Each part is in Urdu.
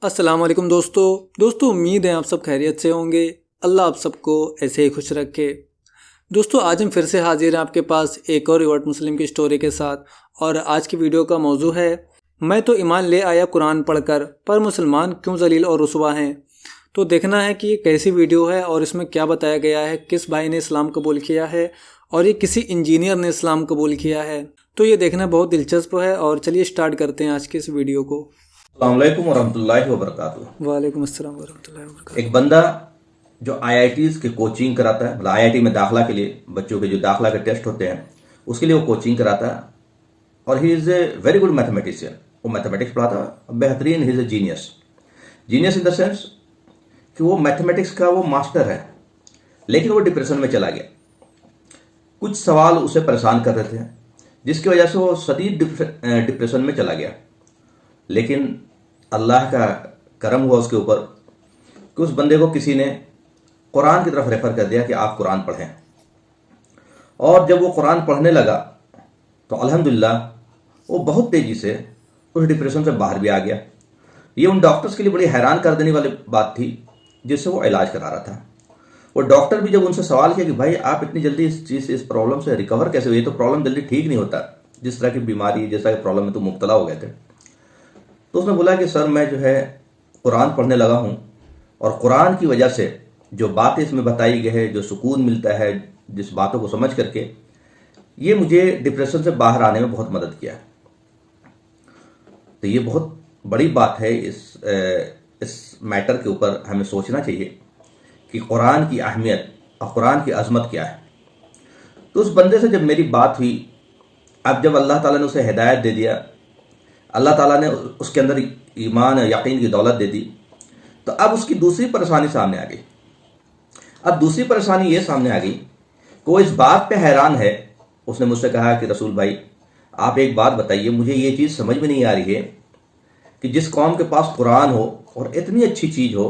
السلام علیکم دوستو امید ہے آپ سب خیریت سے ہوں گے۔ اللہ آپ سب کو ایسے ہی خوش رکھے۔ دوستو آج ہم پھر سے حاضر ہیں آپ کے پاس ایک اور ریورٹ مسلم کی سٹوری کے ساتھ، اور آج کی ویڈیو کا موضوع ہے میں تو ایمان لے آیا قرآن پڑھ کر، پر مسلمان کیوں ذلیل اور رسوا ہیں۔ تو دیکھنا ہے کہ یہ کیسی ویڈیو ہے اور اس میں کیا بتایا گیا ہے، کس بھائی نے اسلام قبول کیا ہے اور یہ کسی انجینئر نے اسلام قبول کیا ہے۔ تو یہ دیکھنا بہت دلچسپ ہے، اور چلیے سٹارٹ کرتے ہیں آج کی اس ویڈیو کو۔ السلام علیکم ورحمۃ اللہ وبرکاتہ۔ وعلیکم السلام ورحمۃ اللہ وبرکاتہ۔ ایک بندہ جو IITs کی کوچنگ کراتا ہے، مطلب IIT میں داخلہ کے لیے بچوں کے جو داخلہ کے ٹیسٹ ہوتے ہیں اس کے لیے وہ کوچنگ کراتا ہے، اور ہی از اے ویری گڈ میتھمیٹیشین۔ وہ میتھمیٹکس پڑھاتا ہے بہترین، ہی از a genius in the sense کہ وہ میتھمیٹکس کا وہ ماسٹر ہے، لیکن وہ ڈپریشن میں چلا گیا۔ کچھ سوال اسے پریشان کر رہے تھے جس کی وجہ سے وہ شدید ڈپریشن میں چلا گیا، لیکن اللہ کا کرم ہوا اس کے اوپر کہ اس بندے کو کسی نے قرآن کی طرف ریفر کر دیا کہ آپ قرآن پڑھیں، اور جب وہ قرآن پڑھنے لگا تو الحمدللہ وہ بہت تیزی سے اس ڈپریشن سے باہر بھی آ گیا۔ یہ ان ڈاکٹرز کے لیے بڑی حیران کر دینے والی بات تھی جس سے وہ علاج کرا رہا تھا۔ وہ ڈاکٹر بھی جب ان سے سوال کیا کہ بھائی آپ اتنی جلدی اس چیز سے، اس پرابلم سے ریکور کیسے ہوئی؟ تو پرابلم جلدی ٹھیک نہیں ہوتا، جس طرح کی بیماری، جس طرح کی پرابلم میں تو مبتلا ہو گئے تھے۔ تو اس نے بولا کہ سر میں جو ہے قرآن پڑھنے لگا ہوں، اور قرآن کی وجہ سے جو باتیں اس میں بتائی گئی ہے، جو سکون ملتا ہے جس باتوں کو سمجھ کر کے، یہ مجھے ڈپریشن سے باہر آنے میں بہت مدد کیا۔ تو یہ بہت بڑی بات ہے، اس میٹر کے اوپر ہمیں سوچنا چاہیے کہ قرآن کی اہمیت اور قرآن کی عظمت کیا ہے۔ تو اس بندے سے جب میری بات ہوئی، اب جب اللہ تعالیٰ نے اسے ہدایت دے دیا، اللہ تعالیٰ نے اس کے اندر ایمان یقین کی دولت دے دی، تو اب اس کی دوسری پریشانی سامنے آ گئی۔ اب دوسری پریشانی یہ سامنے آ گئی کہ وہ اس بات پہ حیران ہے۔ اس نے مجھ سے کہا کہ رسول بھائی آپ ایک بات بتائیے، مجھے یہ چیز سمجھ میں نہیں آ رہی ہے کہ جس قوم کے پاس قرآن ہو اور اتنی اچھی چیز ہو،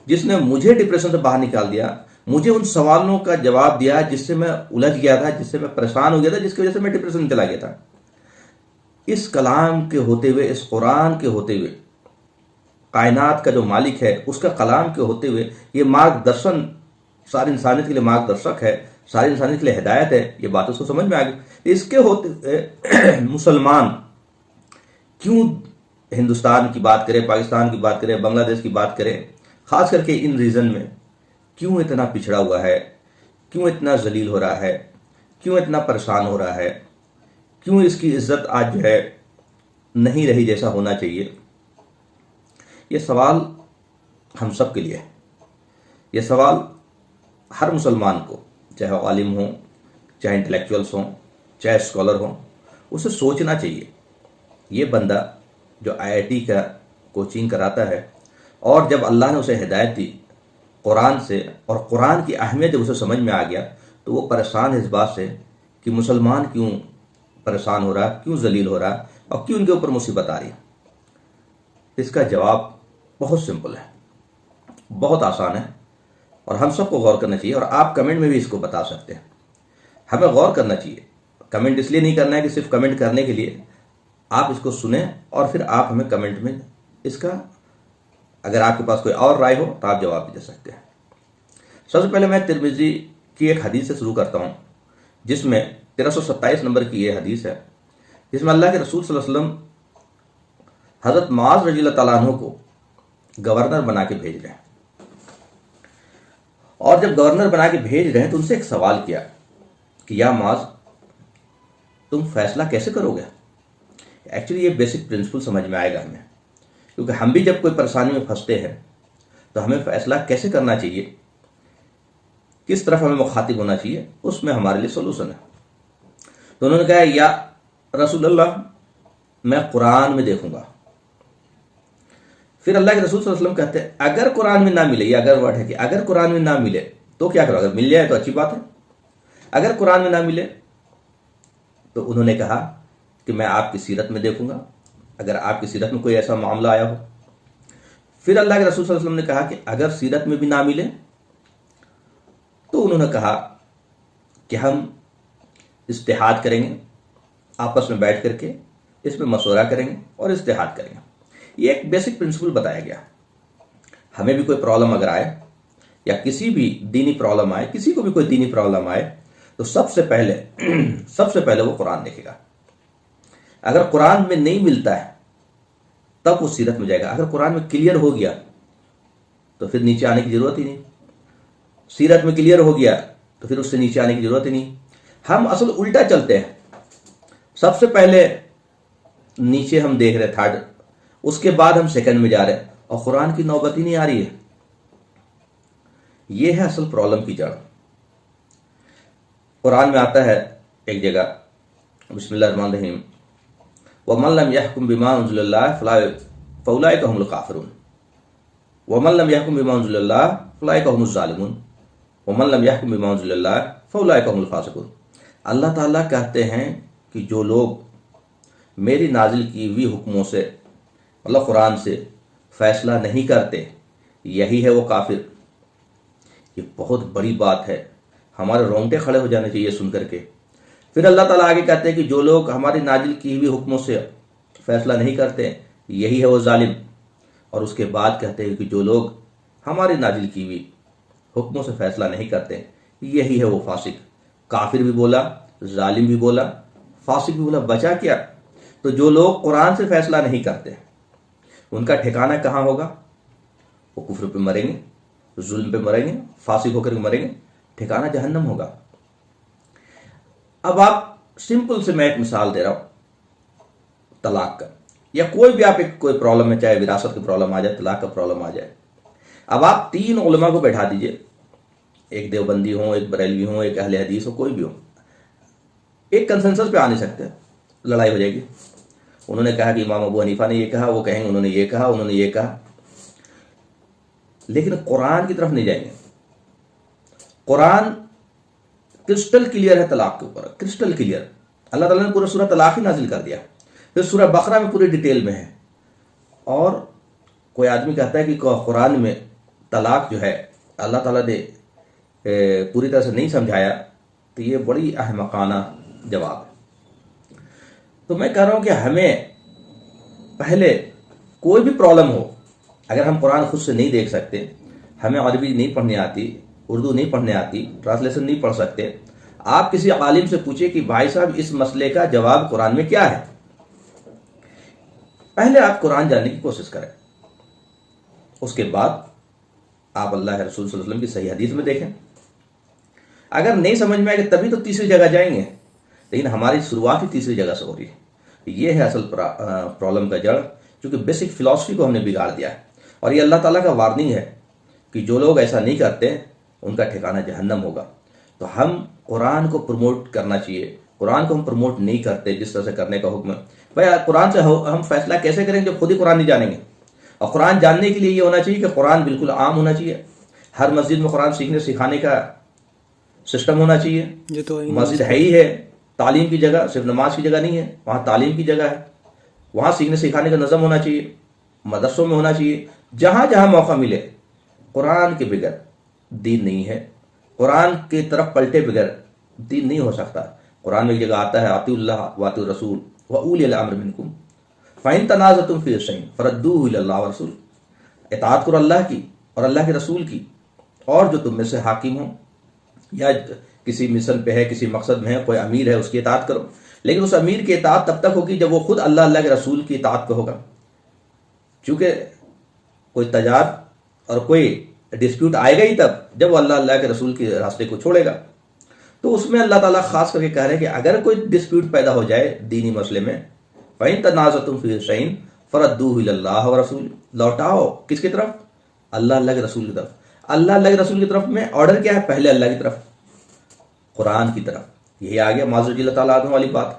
جس نے مجھے ڈپریشن سے باہر نکال دیا، مجھے ان سوالوں کا جواب دیا جس سے میں الجھ گیا تھا، جس سے میں پریشان ہو گیا تھا، جس کی وجہ سے میں ڈپریشن میں چلا گیا تھا، اس کلام کے ہوتے ہوئے، اس قرآن کے ہوتے ہوئے، کائنات کا جو مالک ہے اس کا کلام کے ہوتے ہوئے، یہ مارگ درشن ساری انسانیت کے لیے مارگ درشک ہے، ساری انسانیت کے لیے ہدایت ہے، یہ بات اس کو سمجھ میں آ گئی۔ اس کے ہوتے ہوئے مسلمان کیوں ہندوستان کی بات کرے، پاکستان کی بات کرے، بنگلہ دیش کی بات کرے، خاص کر کے ان ریجن میں کیوں اتنا پچھڑا ہوا ہے، کیوں اتنا ذلیل ہو رہا ہے، کیوں اتنا پریشان ہو رہا ہے، کیوں اس کی عزت آج جو ہے نہیں رہی جیسا ہونا چاہیے؟ یہ سوال ہم سب کے لیے ہے۔ یہ سوال ہر مسلمان کو، چاہے عالم ہوں، چاہے انٹلیکچوئلس ہوں، چاہے اسکالر ہوں، اسے سوچنا چاہیے۔ یہ بندہ جو IIT کا کوچنگ کراتا ہے، اور جب اللہ نے اسے ہدایت دی قرآن سے، اور قرآن کی اہمیت جب اسے سمجھ میں آ گیا، تو وہ پریشان ہے اس بات سے کہ مسلمان کیوں پریشان ہو رہا ہے، کیوں ذلیل ہو رہا ہے، اور کیوں ان کے اوپر مصیبت آ رہی ہے۔ اس کا جواب بہت سمپل ہے، بہت آسان ہے، اور ہم سب کو غور کرنا چاہیے، اور آپ کمنٹ میں بھی اس کو بتا سکتے ہیں۔ ہمیں غور کرنا چاہیے۔ کمنٹ اس لیے نہیں کرنا ہے کہ صرف کمنٹ کرنے کے لیے، آپ اس کو سنیں اور پھر آپ ہمیں کمنٹ میں اس کا، اگر آپ کے پاس کوئی اور رائے ہو تو آپ جواب بھی دے سکتے ہیں۔ سب سے پہلے میں ترمذی کی ایک حدیث سے شروع کرتا ہوں، جس میں 1327 نمبر کی یہ حدیث ہے، جس میں اللہ کے رسول صلی اللہ علیہ وسلم حضرت معاذ رضی اللہ تعالیٰ عنہ کو گورنر بنا کے بھیج رہے ہیں، اور جب گورنر بنا کے بھیج رہے ہیں تو ان سے ایک سوال کیا کہ یا معاذ تم فیصلہ کیسے کرو گے؟ ایکچولی یہ بیسک پرنسپل سمجھ میں آئے گا ہمیں، کیونکہ ہم بھی جب کوئی پریشانی میں پھنستے ہیں تو ہمیں فیصلہ کیسے کرنا چاہیے، کس طرف ہمیں مخاطب ہونا چاہیے، اس میں ہمارے لیے سولوشن ہے۔ تو انہوں نے کہا یا رسول اللہ میں قرآن میں دیکھوں گا۔ پھر اللہ کے رسول صلی اللہ علیہ وسلم کہتے ہیں اگر قرآن میں نہ ملے، یہ اگر ورڈ ہے کہ اگر قرآن میں نہ ملے تو کیا کرو؟ اگر مل جائے تو اچھی بات ہے، اگر قرآن میں نہ ملے تو انہوں نے کہا کہ میں آپ کی سیرت میں دیکھوں گا، اگر آپ کی سیرت میں کوئی ایسا معاملہ آیا ہو۔ پھر اللہ کے رسول صلی اللہ علیہ وسلم نے کہا کہ اگر سیرت میں بھی نہ ملے تو انہوں نے کہا کہ ہم اجتہاد کریں گے، آپس میں بیٹھ کر کے اس میں مشورہ کریں گے اور اجتہاد کریں گے۔ یہ ایک بیسک پرنسپل بتایا گیا. ہمیں بھی کوئی پرابلم اگر آئے یا کسی بھی دینی پرابلم آئے، کسی کو بھی کوئی دینی پرابلم آئے، تو سب سے پہلے وہ قرآن دیکھے گا. اگر قرآن میں نہیں ملتا ہے تب وہ سیرت میں جائے گا. اگر قرآن میں کلیئر ہو گیا تو پھر نیچے آنے کی ضرورت ہی نہیں. سیرت میں کلیئر ہو گیا تو پھر اس سے نیچے آنے کی ضرورت ہی نہیں. ہم اصل الٹا چلتے ہیں. سب سے پہلے نیچے ہم دیکھ رہے تھرڈ، اس کے بعد ہم سیکنڈ میں جا رہے ہیں اور قرآن کی نوبت ہی نہیں آ رہی ہے. یہ ہے اصل پرابلم کی جڑ. قرآن میں آتا ہے ایک جگہ، بسم اللہ الرحمن الرحیم، وَمَن لَّمْ يَحْكُم بِمَا أُنزِلَ اللَّهُ فَأُولَٰئِكَ هُمُ الْكَافِرُونَ وَمَن لَّمْ يَحْكُم بِمَا أُنزِلَ اللَّهُ فَأُولَٰئِكَ هُمُ الظَّالِمُونَ وَمَن لَّمْ يَحْكُم بِمَا أُنزِلَ اللَّهُ فَأُولَٰئِكَ هُمُ الْفَاسِقُونَ. اللہ تعالیٰ کہتے ہیں کہ جو لوگ میری نازل کی ہوئی حکموں سے، مطلب قرآن سے فیصلہ نہیں کرتے، یہی ہے وہ کافر. یہ بہت بڑی بات ہے، ہمارے رونگٹے کھڑے ہو جانے چاہیے سن کر کے. پھر اللہ تعالیٰ آگے کہتے ہیں کہ جو لوگ ہماری نازل کی ہوئی حکموں سے فیصلہ نہیں کرتے، یہی ہے وہ ظالم. اور اس کے بعد کہتے ہیں کہ جو لوگ ہماری نازل کی ہوئی حکموں سے فیصلہ نہیں کرتے، یہی ہے وہ فاسق. کافر بھی بولا، ظالم بھی بولا، فاسق بھی بولا. بچا کیا؟ تو جو لوگ قرآن سے فیصلہ نہیں کرتے ان کا ٹھکانہ کہاں ہوگا؟ وہ کفر پہ مریں گے، ظلم پہ مریں گے، فاسق ہو کر مریں گے. ٹھکانہ جہنم ہوگا. اب آپ سمپل سے میں ایک مثال دے رہا ہوں طلاق کا، یا کوئی بھی آپ ایک کوئی پرابلم ہے، چاہے وراثت کی پرابلم آ جائے، طلاق کا پرابلم آ جائے. اب آپ 3 علماء کو بیٹھا دیجئے، ایک دیوبندی ہوں، ایک بریلوی ہوں، ایک اہل حدیث ہو، کوئی بھی ہو، ایک کنسنسس پہ آ نہیں سکتے، لڑائی ہو جائے گی. انہوں نے کہا کہ امام ابو حنیفہ نے یہ کہا، وہ کہیں انہوں نے یہ کہا، انہوں نے یہ کہا، لیکن قرآن کی طرف نہیں جائیں گے. قرآن کرسٹل کلیئر ہے طلاق کے اوپر، کرسٹل کلیئر. اللہ تعالیٰ نے پورا سورہ طلاق ہی نازل کر دیا. پھر سورہ بقرہ میں پوری ڈیٹیل میں ہے. اور کوئی آدمی کہتا ہے کہ قرآن میں طلاق جو ہے اللہ تعالیٰ نے پوری طرح سے نہیں سمجھایا، تو یہ بڑی احمقانہ جواب ہے. تو میں کہہ رہا ہوں کہ ہمیں پہلے کوئی بھی پرابلم ہو، اگر ہم قرآن خود سے نہیں دیکھ سکتے، ہمیں عربی نہیں پڑھنی آتی، اردو نہیں پڑھنے آتی، ٹرانسلیشن نہیں پڑھ سکتے، آپ کسی عالم سے پوچھیں کہ بھائی صاحب اس مسئلے کا جواب قرآن میں کیا ہے. پہلے آپ قرآن جاننے کی کوشش کریں، اس کے بعد آپ اللہ رسول صلی اللہ علیہ وسلم کی صحیح حدیث میں دیکھیں. اگر نہیں سمجھ میں آئے کہ تبھی تو تیسری جگہ جائیں گے، لیکن ہماری شروعات ہی تیسری جگہ سے ہو رہی ہے. یہ ہے اصل پرابلم کا جڑ، کیونکہ بیسک فلاسفی کو ہم نے بگاڑ دیا ہے. اور یہ اللہ تعالیٰ کا وارننگ ہے کہ جو لوگ ایسا نہیں کرتے ان کا ٹھکانہ جہنم ہوگا. تو ہم قرآن کو پروموٹ کرنا چاہیے. قرآن کو ہم پروموٹ نہیں کرتے جس طرح سے کرنے کا حکم ہے. بھائی قرآن سے ہم فیصلہ کیسے کریں جب خود ہی قرآن نہیں جانیں گے؟ اور قرآن جاننے کے لیے یہ ہونا چاہیے کہ قرآن بالکل عام ہونا چاہیے. ہر مسجد میں قرآن سیکھنے سکھانے کا سسٹم ہونا چاہیے. مسجد ہے ہی ہے تعلیم کی جگہ، صرف نماز کی جگہ نہیں ہے، وہاں تعلیم کی جگہ ہے. وہاں سیکھنے سکھانے کا نظم ہونا چاہیے، مدرسوں میں ہونا چاہیے. جہاں جہاں موقع ملے قرآن کے بغیر دین نہیں ہے. قرآن کی طرف پلٹے بغیر دین نہیں ہو سکتا. قرآن میں ایک جگہ آتا ہے اطیعوا اللہ واطیعوا الرسول واولی الامر منکم فإن تنازعتم فی شیء فردوہ الی اللہ والرسول. اطاعت کرو اللہ کی اور اللہ کے رسول کی، اور جو تم میں سے حاکم ہوں یا کسی مشن پہ ہے، کسی مقصد میں ہے، کوئی امیر ہے، اس کی اطاعت کرو. لیکن اس امیر کی اطاعت تب تک ہوگی جب وہ خود اللہ کے رسول کی اطاعت پہ ہوگا. چونکہ کوئی تجار اور کوئی ڈسپیوٹ آئے گا ہی تب جب وہ اللہ کے رسول کے راستے کو چھوڑے گا. تو اس میں اللہ تعالیٰ خاص کر کے کہہ رہے ہیں کہ اگر کوئی ڈسپیوٹ پیدا ہو جائے دینی مسئلے میں، فَإِن تَنَازَعْتُمْ فِي شَيْءٍ فَرَدُّوهُ إِلَى اللَّهِ وَرَسُولِهِ، لوٹاؤ کس کی طرف؟ اللہ کے رسول کی طرف. اللہ کے رسول کی طرف میں آرڈر کیا ہے؟ پہلے اللہ کی طرف، قرآن کی طرف. یہی آ گیا معاذ اللہ تعالیٰ عنہ والی بات.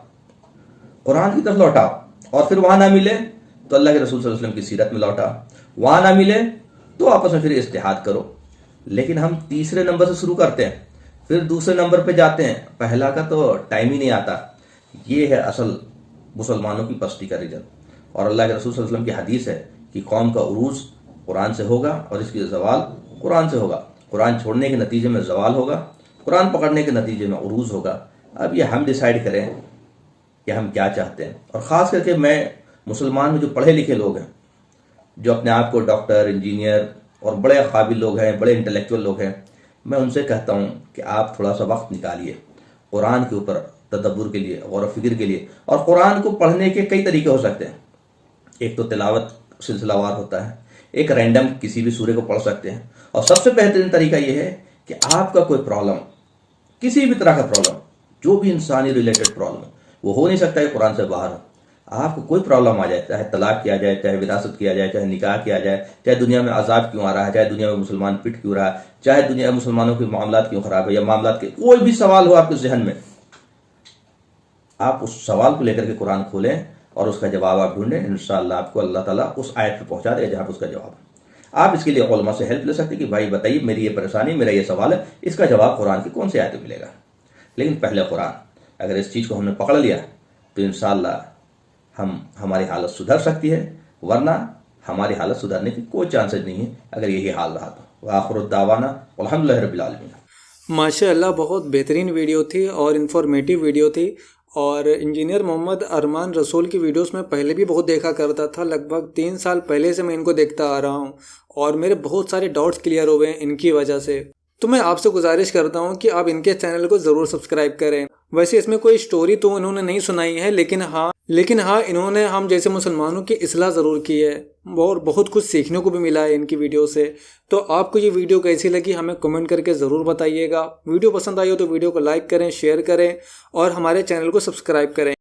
قرآن کی طرف لوٹاؤ، اور پھر وہاں نہ ملے تو اللہ کے رسول صلی اللہ علیہ وسلم کی سیرت میں لوٹا. وہاں نہ ملے تو آپس میں پھر اجتہاد کرو. لیکن ہم تیسرے نمبر سے شروع کرتے ہیں، پھر دوسرے نمبر پہ جاتے ہیں، پہلا کا تو ٹائم ہی نہیں آتا. یہ ہے اصل مسلمانوں کی پستی کا ریزن. اور اللہ کے رسول صلی اللہ علیہ وسلم کی حدیث ہے کہ قوم کا عروج قرآن سے ہوگا اور اس کی زوال قرآن سے ہوگا. قرآن چھوڑنے کے نتیجے میں زوال ہوگا، قرآن پکڑنے کے نتیجے میں عروج ہوگا. اب یہ ہم ڈیسائیڈ کریں کہ ہم کیا چاہتے ہیں. اور خاص کر کے میں مسلمان میں جو پڑھے لکھے لوگ ہیں جو اپنے آپ کو ڈاکٹر، انجینئر اور بڑے قابل لوگ ہیں، بڑے انٹلیکچوئل لوگ ہیں، میں ان سے کہتا ہوں کہ آپ تھوڑا سا وقت نکالیے قرآن کے اوپر تدبر کے لیے، غور و فکر کے لیے. اور قرآن کو پڑھنے کے کئی طریقے ہو سکتے ہیں. ایک تو تلاوت سلسلہ وار ہوتا ہے، ایک رینڈم کسی بھی سورے کو پڑھ سکتے ہیں، اور سب سے بہترین طریقہ یہ ہے کہ آپ کا کوئی پرابلم، کسی بھی طرح کا پرابلم، جو بھی انسانی ریلیٹڈ پرابلم ہے، وہ ہو نہیں سکتا ہے قرآن سے باہر ہو. آپ کو کوئی پرابلم آ جائے، چاہے طلاق کیا جائے، چاہے وراثت کیا جائے، چاہے نکاح کیا جائے، چاہے دنیا میں عذاب کیوں آ رہا ہے، چاہے دنیا میں مسلمان پٹ کیوں رہا ہے، چاہے دنیا میں مسلمانوں کے معاملات کیوں خراب ہے، یا معاملات کے کوئی بھی سوال ہو آپ کے ذہن میں، آپ اس سوال کو لے کر کے قرآن کھولیں اور اس کا جواب آپ ڈھونڈیں. انشاءاللہ آپ کو اللہ تعالیٰ اس آیت پہ پہنچا دے گا جہاں پہ اس کا جواب ہے. آپ اس کے لیے علماء سے ہیلپ لے سکتے کہ بھائی بتائیے میری یہ پریشانی، میرا یہ سوال ہے، اس کا جواب قرآن کی کون سی آیت میں ملے گا. لیکن پہلے قرآن، اگر اس چیز کو ہم نے پکڑ لیا تو انشاءاللہ ہماری حالت سدھر سکتی ہے، ورنہ ہماری حالت سدھرنے کی کوئی چانسز نہیں ہے اگر یہی حال رہا تو. وآخر الدعوانا الحمدللہ رب العالمین. ماشاء اللہ، بہت بہترین ویڈیو تھی اور انفارمیٹیو ویڈیو تھی. اور انجینئر محمد ارمان رسول کی ویڈیوز میں پہلے بھی بہت دیکھا کرتا تھا، لگ بھگ 3 سال پہلے سے میں ان کو دیکھتا آ رہا ہوں، اور میرے بہت سارے ڈاؤٹس کلیئر ہوئے ہیں ان کی وجہ سے. تو میں آپ سے گزارش کرتا ہوں کہ آپ ان کے چینل کو ضرور سبسکرائب کریں. ویسے اس میں کوئی سٹوری تو انہوں نے نہیں سنائی ہے، لیکن ہاں انہوں نے ہم جیسے مسلمانوں کی اصلاح ضرور کی ہے، اور بہت کچھ سیکھنے کو بھی ملا ہے ان کی ویڈیو سے. تو آپ کو یہ ویڈیو کیسی لگی ہمیں کمنٹ کر کے ضرور بتائیے گا. ویڈیو پسند آئی ہو تو ویڈیو کو لائک کریں، شیئر کریں اور ہمارے چینل کو سبسکرائب کریں.